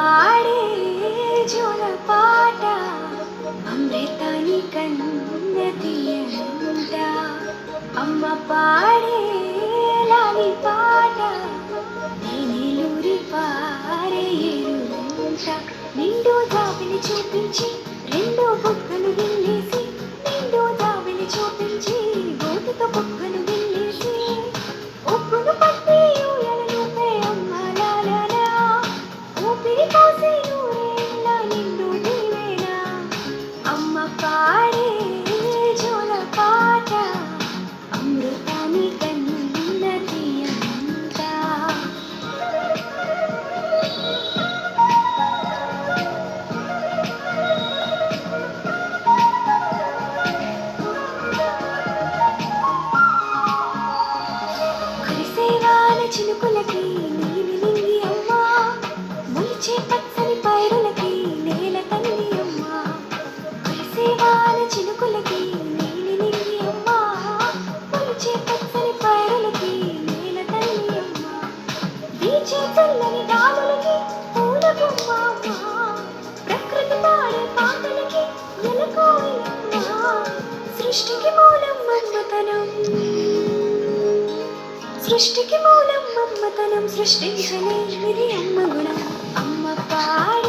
పాడే జోలపాట అమృతాని కన్న తీయంట. అమ్మ పాడే లాలి పాట నేనెలూరి పారే ఎరువంట. నిండు జాబిలి చూపించి రెండో బుగ్గలు గిల్లేసి, నిండు జాబిలి చూపించి గోటితో బుగ్గలు గిల్లేసి, ఉప్పును పట్టి ఊయలను పే అమ్మ లాలనా, ఊపిరి పోసి ఊరేళ్ళ నిండు నీవేనా. అమ్మ పాడే జోలపాట అమృతాని కన్న తీయంట. కురిసేవాన చినుకులకి నీలి నింగి అమ్మ, మొలిచే పచ్చని పైరులకి నేల తల్లి అమ్మ. కురిసేవాన చినుకులకి నీలి నింగి అమ్మ, మొలిచే పచ్చని పైరులకి నేల తల్లి అమ్మ. వీచే చల్లని గాలులకి పూల బొమ్మ అమ్మ, ప్రకృతి పాడే పాటలకి నెలకోయిలమ్మ. సృష్టికి మూలం మన్మతనం, సృష్టికి మూలం మన్మతనం, సృష్టించలేనిది అమ్మ గుణం. అమ్మ పాడే